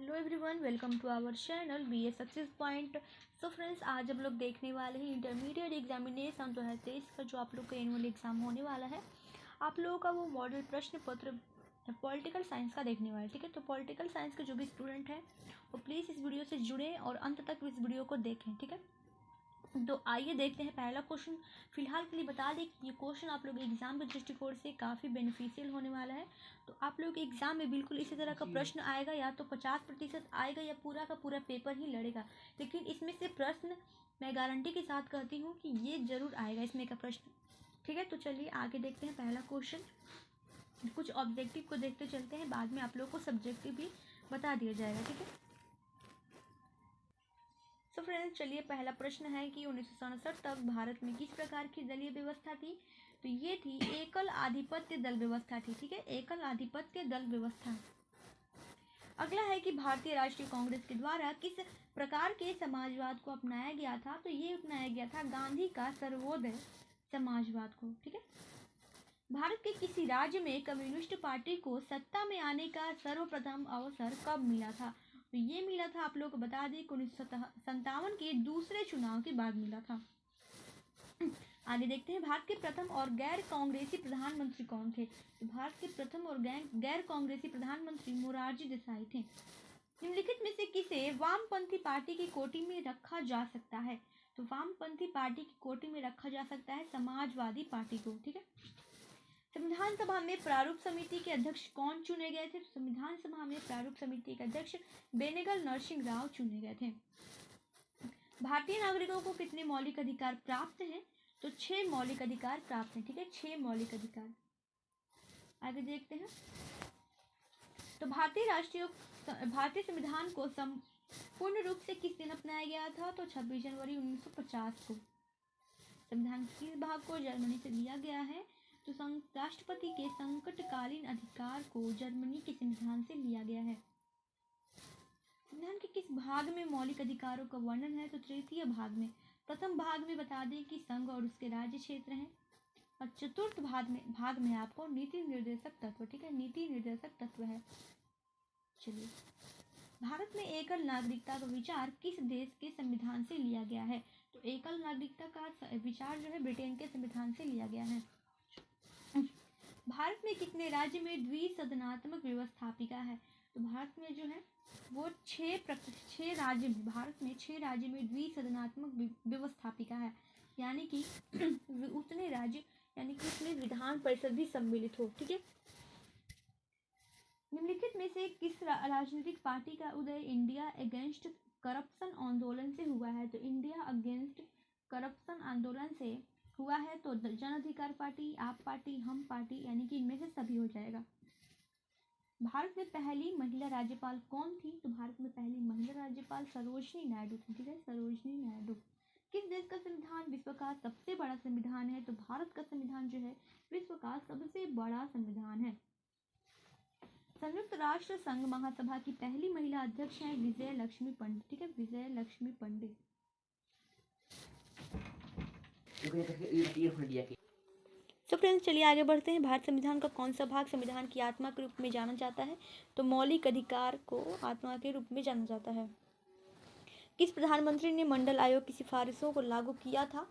Hello everyone, welcome to our channel be a success point. So friends, आज हम लोग देखने वाले हैं इंटरमीडिएट एग्जामिनेशन 2023 का जो आप लोग का एनुअल एग्ज़ाम होने वाला है। आप लोगों का वो मॉडल प्रश्न पत्र पॉलिटिकल साइंस का देखने वाला है। ठीक है, तो पॉलिटिकल साइंस के जो भी स्टूडेंट हैं वो प्लीज़ इस वीडियो से जुड़ें और अंत तक इस वीडियो को देखें। ठीक है, तो आइए देखते हैं पहला क्वेश्चन। फिलहाल के लिए बता दें कि ये क्वेश्चन आप लोग एग्जाम के दृष्टिकोण से काफ़ी बेनिफिशियल होने वाला है। तो आप लोग के एग्जाम में बिल्कुल इसी तरह का प्रश्न आएगा, या तो 50% आएगा या पूरा का पूरा पेपर ही लड़ेगा। लेकिन इसमें से प्रश्न मैं गारंटी के साथ कहती हूँ कि ये जरूर आएगा इसमें का प्रश्न। ठीक है, तो चलिए आगे देखते हैं पहला क्वेश्चन। कुछ ऑब्जेक्टिव को देखते चलते हैं, बाद में आप लोग को सब्जेक्टिव भी बता दिया जाएगा। ठीक है, तो फ्रेंड्स चलिए, पहला प्रश्न है कि 1967 तक भारत में किस प्रकार की दलीय व्यवस्था थी। तो ये थी एकल आधिपत्य दल व्यवस्था थी। ठीक है, एकल आधिपत्य दल व्यवस्था। अगला है कि भारतीय राष्ट्रीय कांग्रेस के द्वारा किस प्रकार के समाजवाद को अपनाया गया था। तो ये अपनाया गया था गांधी का सर्वोदय समाजवाद को। ठीक है, भारत के किसी राज्य में कम्युनिस्ट पार्टी को सत्ता में आने का सर्वप्रथम अवसर कब मिला था। तो ये मिला था, आप लोग को बता दें, 1957 के दूसरे चुनाव के बाद मिला था। आगे देखते हैं, भारत के प्रथम और गैर कांग्रेसी प्रधानमंत्री कौन थे। तो भारत के प्रथम और गैर कांग्रेसी प्रधानमंत्री मोरारजी देसाई थे। निम्नलिखित में से किसे वामपंथी पार्टी की कोटि में रखा जा सकता है। तो वामपंथी पार्टी की कोटि में रखा जा सकता है समाजवादी पार्टी को। ठीक है, संविधान सभा में प्रारूप समिति के अध्यक्ष कौन चुने गए थे। संविधान सभा में प्रारूप समिति के अध्यक्ष बेनेगल नरसिंह राव चुने गए थे। भारतीय नागरिकों को कितने मौलिक अधिकार प्राप्त हैं। तो 6 मौलिक अधिकार प्राप्त हैं। ठीक है, 6 मौलिक अधिकार। आगे देखते हैं, तो भारतीय संविधान को पूर्ण रूप से किस दिन अपनाया गया था। तो 26 जनवरी 1950 को। संविधान के किस भाग को जर्मनी से लिया गया है। तो राष्ट्रपति के संकटकालीन अधिकार को जर्मनी के संविधान से लिया गया है। संविधान के किस भाग में मौलिक अधिकारों का वर्णन है। तो तृतीय भाग में। प्रथम भाग में बता दें कि संघ और उसके राज्य क्षेत्र हैं, और चतुर्थ भाग में आपको नीति निर्देशक तत्व। ठीक है, नीति निर्देशक तत्व है। चलिए, भारत में एकल नागरिकता का विचार किस देश के संविधान से लिया गया है। तो एकल नागरिकता का विचार जो है ब्रिटेन के संविधान से लिया गया है। भारत में कितने राज्य में द्विसदनात्मक व्यवस्थापिका है। तो भारत में जो है वो 6 राज्य में, भारत में 6 राज्य में द्विसदनात्मक व्यवस्थापिका है, यानी कि उतने राज्य, यानी कि उसमें विधान परिषद भी सम्मिलित हो। ठीक है, निम्नलिखित में से किस राजनीतिक पार्टी का उदय इंडिया अगेंस्ट करप्शन आंदोलन से हुआ है। तो इंडिया अगेंस्ट करप्शन आंदोलन से हुआ है। तो जन अधिकार पार्टी, आप पार्टी, हम पार्टी, यानी कि इनमें से सभी हो जाएगा। भारत में पहली महिला राज्यपाल कौन थी। तो भारत में पहली महिला राज्यपाल सरोजनी नायडू थी। ठीक है, सरोजनी नायडू। किस देश का संविधान विश्व का सबसे बड़ा संविधान है। तो भारत का संविधान जो है विश्व का सबसे बड़ा संविधान है। संयुक्त राष्ट्र संघ महासभा की पहली महिला अध्यक्ष हैं विजय लक्ष्मी पंडित। ठीक है, विजय लक्ष्मी पंडित। तो फ्रेंड्स चलिए आगे बढ़ते हैं। भारत संविधान का कौन सा भाग संविधान की आत्मा के रूप में जाना जाता है। तो मौलिक अधिकार को आत्मा के रूप में जाना जाता है। किस प्रधानमंत्री ने मंडल आयोग की सिफारिशों को लागू किया था।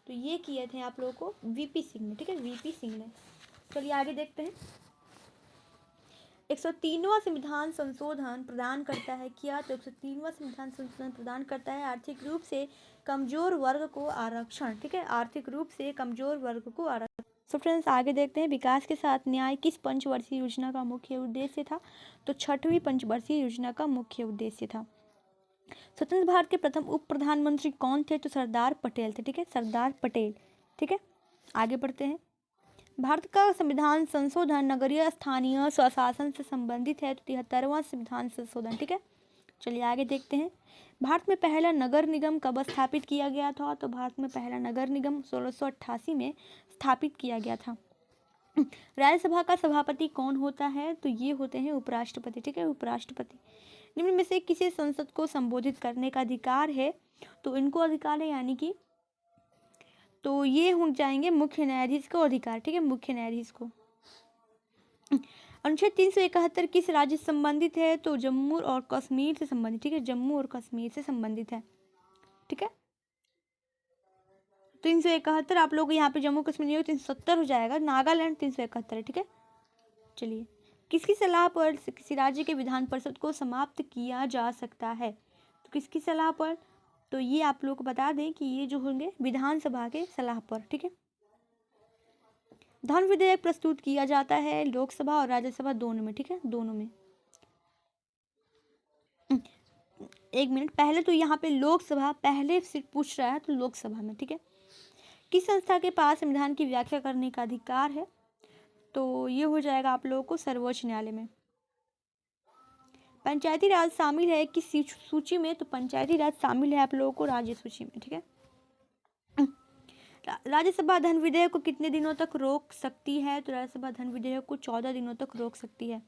तो ये किए थे आप लोगों को वीपी सिंह ने। ठीक है, वीपी सिंह ने। चलिए आगे देखते हैं, 103वां संविधान संशोधन प्रदान करता है क्या। तो 103वां संविधान संशोधन प्रदान करता है आर्थिक रूप से कमजोर वर्ग को आरक्षण। ठीक है, आर्थिक रूप से कमजोर वर्ग को आरक्षण। तो फ्रेंड्स आगे देखते हैं, विकास के साथ न्याय किस पंचवर्षीय योजना का मुख्य उद्देश्य था। तो 6वीं पंचवर्षीय योजना का मुख्य उद्देश्य था। स्वतंत्र भारत के प्रथम उप प्रधानमंत्री कौन थे। तो सरदार पटेल थे। ठीक है, सरदार पटेल। ठीक है, आगे बढ़ते हैं, भारत का संविधान संशोधन नगरीय स्थानीय स्वशासन से संबंधित है। तो 73वां संविधान संशोधन। ठीक है, चलिए आगे देखते हैं, भारत में पहला नगर निगम कब स्थापित किया गया था। तो भारत में पहला नगर निगम 1688 में स्थापित किया गया था। राज्यसभा का सभापति कौन होता है। तो ये होते हैं उपराष्ट्रपति। ठीक है, उपराष्ट्रपति। निम्न में से किसे संसद को संबोधित करने का अधिकार है। तो इनको अधिकार है, यानी कि तो ये हो जाएंगे मुख्य न्यायाधीश को अधिकार। ठीक है, मुख्य न्यायाधीश को। अनुच्छेद 371 किस राज्य से संबंधित है? तो जम्मू और कश्मीर से संबंधित, ठीक है, जम्मू और कश्मीर से संबंधित है, ठीक है। 371 आप लोग यहाँ पे जम्मू कश्मीर नहीं हो, 370 हो जाएगा, नागालैंड 371 है, ठीक है। चलिए, किसकी सलाह पर किसी राज्य के विधान परिषद को समाप्त किया जा सकता है? तो किसकी सलाह पर? तो ये आप लोग को बता दें कि ये जो होंगे विधानसभा के सलाह पर, ठीक है। धन विधेयक प्रस्तुत किया जाता है लोकसभा और राज्यसभा दोनों में, ठीक है, दोनों में। एक मिनट, पहले तो यहाँ पे लोकसभा पहले सिर्फ पूछ रहा है, तो लोकसभा में, ठीक है। किस संस्था के पास संविधान की व्याख्या करने का अधिकार है? तो ये हो जाएगा आप लोगों को सर्वोच्च न्यायालय में। पंचायती राज शामिल है किस सूची में? तो पंचायती राज शामिल है आप लोगों को राज्य सूची में, ठीक है। राज्यसभा धन विधेयक को कितने दिनों तक रोक सकती है? तो राज्यसभा धन विधेयक को 14 दिनों तक रोक सकती है।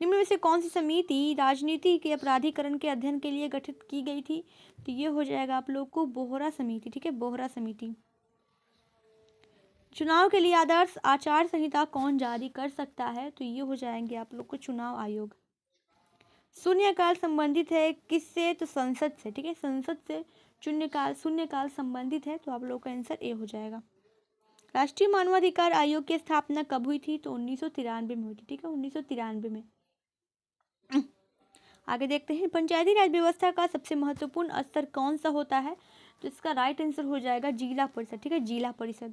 निम्न में से कौन सी समिति राजनीति के अपराधीकरण के अध्ययन के लिए गठित की गई थी? तो ये हो जाएगा आप लोग को बोहरा समिति, ठीक है, बोहरा समिति। चुनाव के लिए आदर्श आचार संहिता कौन जारी कर सकता है? तो ये हो जाएंगे आप लोग को चुनाव आयोग। शून्यकाल संबंधित है किससे? तो संसद से, ठीक है, संसद से शून्यकाल संबंधित है, तो आप लोग का आंसर ए हो जाएगा। राष्ट्रीय मानवाधिकार आयोग की स्थापना कब हुई थी? तो 1993 में हुई थी, ठीक है, 1993 में। आगे देखते हैं, पंचायती राज व्यवस्था का सबसे महत्वपूर्ण स्तर कौन सा होता है? तो इसका राइट आंसर हो जाएगा जिला परिषद, ठीक है, जिला परिषद।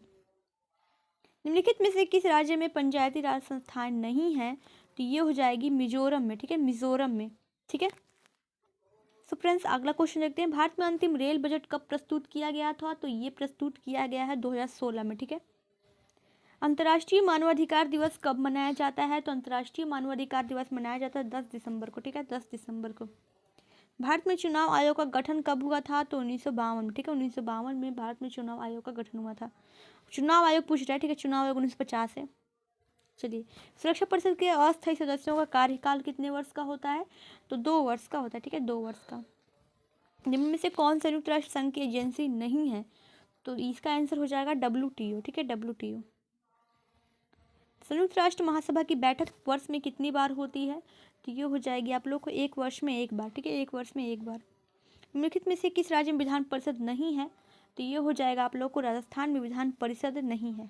निम्नलिखित में से किस राज्य में पंचायती राज संस्थान नहीं है? तो ये हो जाएगी मिजोरम में, ठीक है, मिजोरम में, ठीक है। सो फ्रेंड्स, अगला क्वेश्चन देखते हैं, भारत में अंतिम रेल बजट कब प्रस्तुत किया गया था? तो ये प्रस्तुत किया गया है 2016 में, ठीक है। अंतर्राष्ट्रीय मानवाधिकार दिवस कब मनाया जाता है? तो अंतर्राष्ट्रीय मानवाधिकार दिवस मनाया जाता है 10 दिसंबर को, ठीक है, 10 दिसंबर को। भारत में चुनाव आयोग का गठन कब हुआ था? तो 1952 में, ठीक है, 1952 में भारत में चुनाव आयोग का गठन हुआ था। चुनाव आयोग पूछ रहा है, ठीक है, चुनाव आयोग 1950 है। चलिए, सुरक्षा परिषद के अस्थायी सदस्यों का कार्यकाल कितने वर्ष का होता है? तो 2 वर्ष का होता है, ठीक है, 2 वर्ष का। निम्न में से कौन संयुक्त राष्ट्र संघ की एजेंसी नहीं है? तो इसका आंसर हो जाएगा WTO, ठीक है, WTO। संयुक्त राष्ट्र महासभा की बैठक वर्ष में कितनी बार होती है? तो ये हो जाएगी आप लोग को 1 वर्ष में 1 बार, ठीक है, 1 वर्ष में 1 बार। निम्नलिखित में से किस राज्य में विधान परिषद नहीं है? तो ये हो जाएगा आप लोग को राजस्थान में विधान परिषद नहीं है।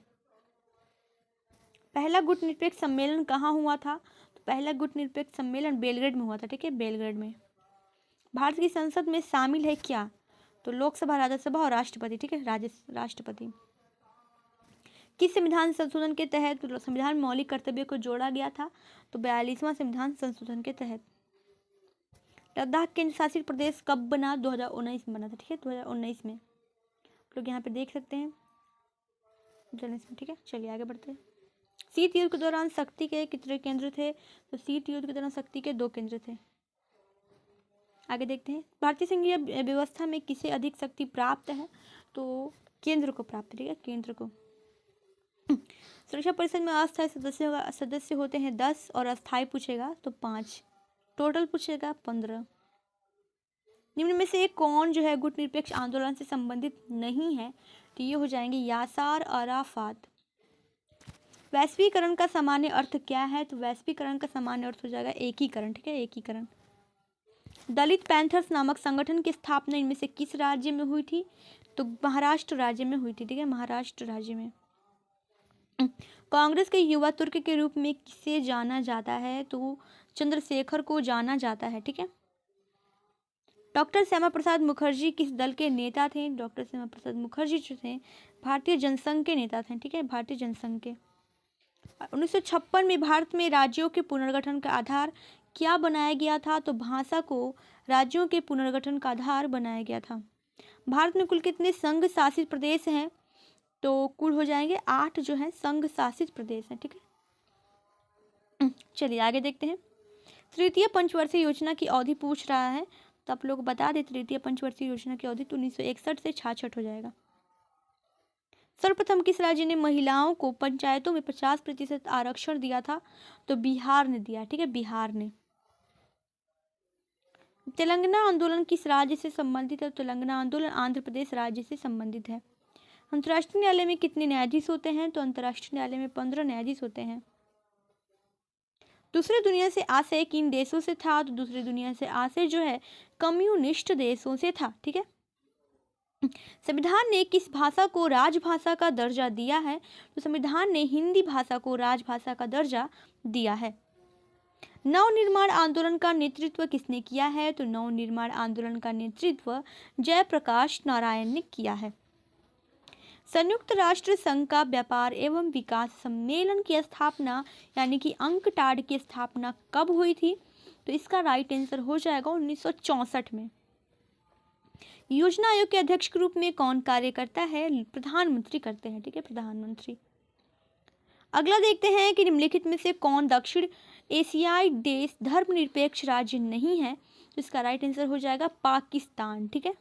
पहला गुटनिरपेक्ष सम्मेलन कहाँ हुआ था? तो पहला गुटनिरपेक्ष सम्मेलन बेलग्रेड में हुआ था, ठीक है, बेलग्रेड में। भारत की संसद में शामिल है क्या? तो लोकसभा, राज्यसभा और राष्ट्रपति, ठीक है, राष्ट्रपति। किस संविधान संशोधन के तहत संविधान में मौलिक कर्तव्य को जोड़ा गया था? तो 42वां संविधान संशोधन के तहत। लद्दाख केंद्र शासित प्रदेश कब बना? 2019 में बना था, ठीक है, 2019 में। लोग यहाँ पे देख सकते हैं 2019 में, ठीक है। चलिए आगे बढ़ते हैं। शीत युद्ध के दौरान शक्ति के कितने केंद्र थे? तो शीत युद्ध के दौरान शक्ति के 2 केंद्र थे। आगे देखते हैं, भारतीय संघीय व्यवस्था में किसे अधिक शक्ति प्राप्त है? तो केंद्र को प्राप्त, ठीक है, केंद्र को। सुरक्षा परिषद में अस्थायी सदस्य होते हैं 10 और अस्थायी पूछेगा तो 5, टोटल पूछेगा 15। निम्न में से कौन जो है गुटनिरपेक्ष आंदोलन से संबंधित नहीं है? तो ये हो जाएंगे यासार अराफात। वैश्वीकरण का सामान्य अर्थ क्या है? तो वैश्वीकरण का सामान्य अर्थ हो जाएगा एकीकरण, ठीक है, एकीकरण। दलित पैंथर्स नामक संगठन की स्थापना इनमें से किस राज्य में हुई थी? तो महाराष्ट्र राज्य में हुई थी, ठीक है, महाराष्ट्र राज्य में। कांग्रेस के युवा तुर्क के रूप में किसे जाना जाता है? तो चंद्रशेखर को जाना जाता है, ठीक है। डॉक्टर श्यामा प्रसाद मुखर्जी किस दल के नेता थे? डॉक्टर श्यामा प्रसाद मुखर्जी जो थे भारतीय जनसंघ के नेता थे, ठीक है, भारतीय जनसंघ के। 1956 में भारत में राज्यों के पुनर्गठन का आधार क्या बनाया गया था? तो भाषा को राज्यों के पुनर्गठन का आधार बनाया गया था। भारत में कुल कितने संघ शासित प्रदेश हैं? तो कुल हो जाएंगे 8 जो है संघ शासित प्रदेश हैं, ठीक है। चलिए आगे देखते हैं, तृतीय पंचवर्षीय योजना की अवधि पूछ रहा है, तो आप लोग बता दें तृतीय पंचवर्षीय योजना की अवधि तो 1961 से 66 हो जाएगा। सर्वप्रथम किस राज्य ने महिलाओं को पंचायतों में 50% आरक्षण दिया था? तो बिहार ने दिया, ठीक है, बिहार ने। तेलंगाना आंदोलन किस राज्य से संबंधित है? तेलंगाना आंदोलन आंध्र प्रदेश राज्य से संबंधित है। अंतर्राष्ट्रीय न्यायालय में कितने न्यायाधीश होते हैं? तो अंतर्राष्ट्रीय न्यायालय में 15 न्यायाधीश होते हैं। दूसरी दुनिया से आशय किन देशों से था? तो दूसरी दुनिया से आशय जो है कम्युनिस्ट देशों से था। ठीक है। संविधान ने किस भाषा को राजभाषा का दर्जा दिया है? तो संविधान ने हिंदी भाषा को राजभाषा का दर्जा दिया है। नवनिर्माण आंदोलन का नेतृत्व किसने किया है? तो नवनिर्माण आंदोलन का नेतृत्व जयप्रकाश नारायण ने किया है। संयुक्त राष्ट्र संघ का व्यापार एवं विकास सम्मेलन की स्थापना यानी कि अंकटाड की स्थापना कब हुई थी? तो इसका राइट आंसर हो जाएगा 1964 में। योजना आयोग के अध्यक्ष के रूप में कौन कार्य करता है? प्रधानमंत्री करते हैं। ठीक है, प्रधानमंत्री। अगला देखते हैं कि निम्नलिखित में से कौन दक्षिण एशियाई देश धर्मनिरपेक्ष राज्य नहीं है? तो इसका राइट आंसर हो जाएगा पाकिस्तान। ठीक है।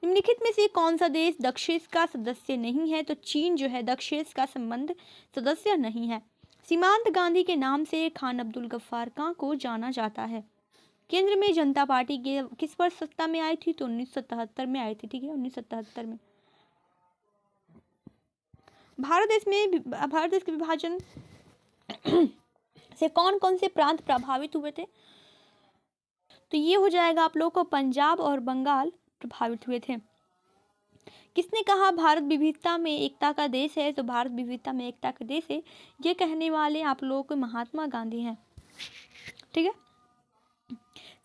निम्नलिखित में से कौन सा देश दक्षेस का सदस्य नहीं है? तो चीन जो है दक्षेस का संबंध सदस्य नहीं है। सीमांत गांधी के नाम से खान अब्दुल गफ्फार खां को जाना जाता है। केंद्र में जनता पार्टी के किस वर्ष सत्ता में आई थी? तो 1977 में आई थी। ठीक है, 1977 में। भारत देश के विभाजन से कौन कौन से प्रांत प्रभावित हुए थे? तो ये हो जाएगा आप लोगों को पंजाब और बंगाल प्रभावित हुए थे। किसने कहा भारत विविधता में एकता का देश है? तो भारत विविधता में एकता का देश है, ये कहने वाले आप लोगों को महात्मा गांधी हैं। ठीक है।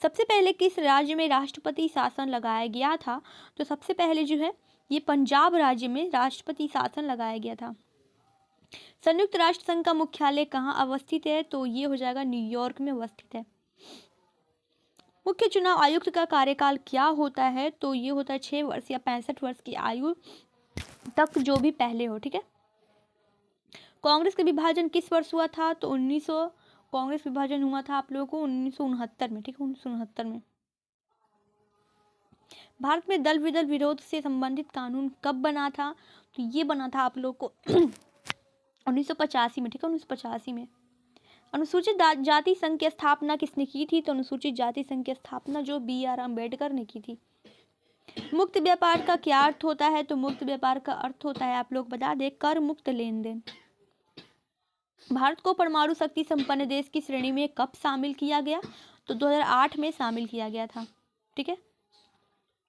सबसे पहले किस राज्य में राष्ट्रपति शासन लगाया गया था? तो सबसे पहले जो है ये पंजाब राज्य में राष्ट्रपति शासन लगाया गया था। संयुक्त राष्ट्र संघ का मुख्यालय कहाँ अवस्थित है? तो ये हो जाएगा न्यूयॉर्क में अवस्थित है। मुख्य चुनाव आयुक्त का कार्यकाल क्या होता है? तो ये होता है 6 वर्ष या 65 वर्ष की आयु तक जो भी पहले हो। ठीक है। कांग्रेस का विभाजन किस वर्ष हुआ था? तो कांग्रेस विभाजन हुआ था आप लोगों को 1969 में। ठीक है, 1969 में। भारत में दल विदल विरोध से संबंधित कानून कब बना था? तो ये बना था आप लोगों को 1985 में। ठीक है, 1985 में। अनुसूचित जाति संघ की स्थापना किसने की थी? तो अनुसूचित जाति संघ की स्थापना जो BR अम्बेडकर ने की थी। मुक्त व्यापार का क्या अर्थ होता है? तो मुक्त व्यापार का अर्थ होता है आप लोग बता दें कर मुक्त लेन देन। भारत को परमाणु शक्ति संपन्न देश की श्रेणी में कब शामिल किया गया? तो 2008 में शामिल किया गया था। ठीक है।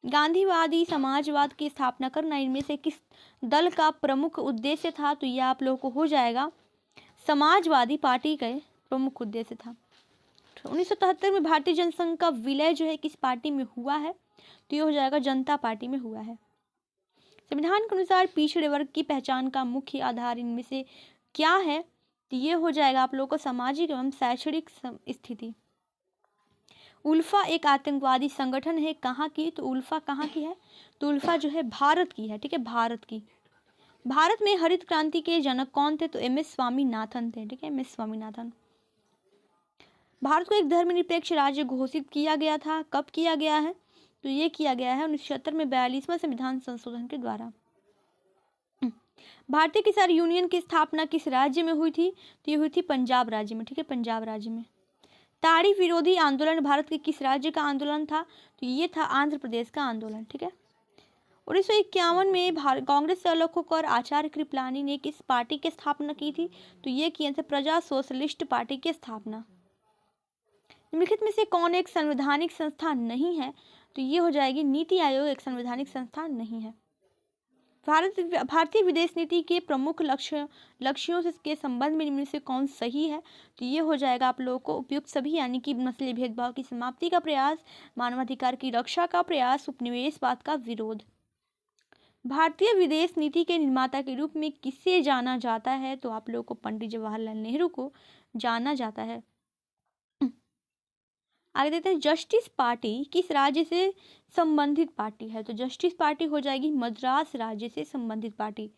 गांधीवादी समाजवाद की स्थापना करना इनमें से किस दल का प्रमुख उद्देश्य था? तो यह आप लोगों को हो जाएगा समाजवादी पार्टी का प्रमुख उद्देश्य था। 1973 में भारतीय जनसंघ का विलय जो है किस पार्टी में हुआ है? तो ये हो जाएगा जनता पार्टी में हुआ है। संविधान के अनुसार पिछड़े वर्ग की पहचान का मुख्य आधार इनमें से क्या है? तो ये हो जाएगा आप लोगों को सामाजिक एवं शैक्षणिक स्थिति। उल्फा एक आतंकवादी संगठन है, कहाँ की? तो उल्फा कहाँ की है? तो उल्फा जो है भारत की है। ठीक है, भारत की। भारत में हरित क्रांति के जनक कौन थे? तो MS स्वामीनाथन थे। ठीक है, MS स्वामीनाथन। भारत को एक धर्मनिरपेक्ष राज्य घोषित किया गया था, कब किया गया है? तो ये किया गया है 1976 में 42वां संविधान संशोधन के द्वारा। भारतीय किसान यूनियन की स्थापना किस राज्य में हुई थी? तो ये हुई थी पंजाब राज्य में। ठीक है, पंजाब राज्य में। ताड़ी विरोधी आंदोलन भारत के किस राज्य का आंदोलन था? तो ये था आंध्र प्रदेश का आंदोलन। ठीक है। 1951 में कांग्रेस से अलग होकर आचार्य कृपलानी ने किस पार्टी की स्थापना की थी? तो ये किए थे प्रजा सोशलिस्ट पार्टी की स्थापना। निम्नलिखित में से कौन एक संवैधानिक संस्था नहीं है? तो ये हो जाएगी नीति आयोग एक संवैधानिक संस्था नहीं है। भारतीय विदेश नीति के प्रमुख लक्ष्यों के संबंध में इनमें से कौन सही है? तो ये हो जाएगा आप लोगों को उपयुक्त सभी, यानी कि नस्लीय भेदभाव की समाप्ति का प्रयास, मानवाधिकार की रक्षा का प्रयास, उपनिवेशवाद का विरोध। भारतीय विदेश नीति के निर्माता के रूप में किसे जाना जाता है? तो आप लोगों को पंडित जवाहरलाल नेहरू को जाना जाता है। आगे देखते हैं जस्टिस पार्टी किस राज्य से संबंधित पार्टी है? तो जस्टिस पार्टी हो जाएगी मद्रास राज्य से संबंधित पार्टी।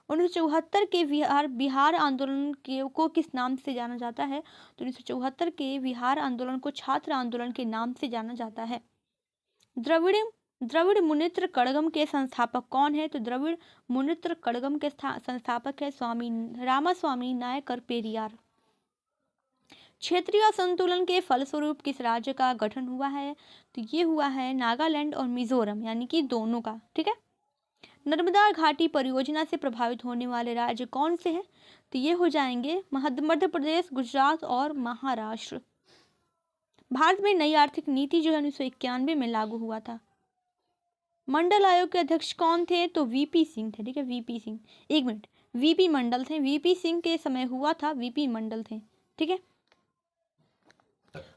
1974 के बिहार आंदोलन को किस नाम से जाना जाता है? तो 1974 के बिहार आंदोलन को छात्र आंदोलन के नाम से जाना जाता है। द्रविड़ मुनेत्र कड़गम के संस्थापक कौन है? तो द्रविड़ मुनेत्र कड़गम के संस्थापक है रामास्वामी नायकर पेरियार। क्षेत्रीय असंतुलन के फलस्वरूप किस राज्य का गठन हुआ है? तो ये हुआ है नागालैंड और मिजोरम, यानी कि दोनों का। ठीक है। नर्मदा घाटी परियोजना से प्रभावित होने वाले राज्य कौन से हैं? तो ये हो जाएंगे मध्य प्रदेश, गुजरात और महाराष्ट्र। भारत में नई आर्थिक नीति जो है 1991 में लागू हुआ था। मंडल आयोग के अध्यक्ष कौन थे? तो वीपी सिंह थे। ठीक है, वीपी सिंह। एक मिनट, वीपी मंडल थे, वीपी सिंह के समय हुआ था, वीपी मंडल थे। ठीक है,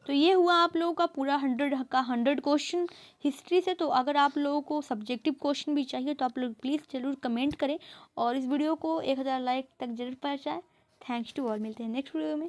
तो ये हुआ आप लोगों का पूरा 100 क्वेश्चन हिस्ट्री से। तो अगर आप लोगों को सब्जेक्टिव क्वेश्चन भी चाहिए तो आप लोग प्लीज़ जरूर कमेंट करें और इस वीडियो को 1000 लाइक तक जरूर पहुंचाएं। थैंक्स टू ऑल, मिलते हैं नेक्स्ट वीडियो में।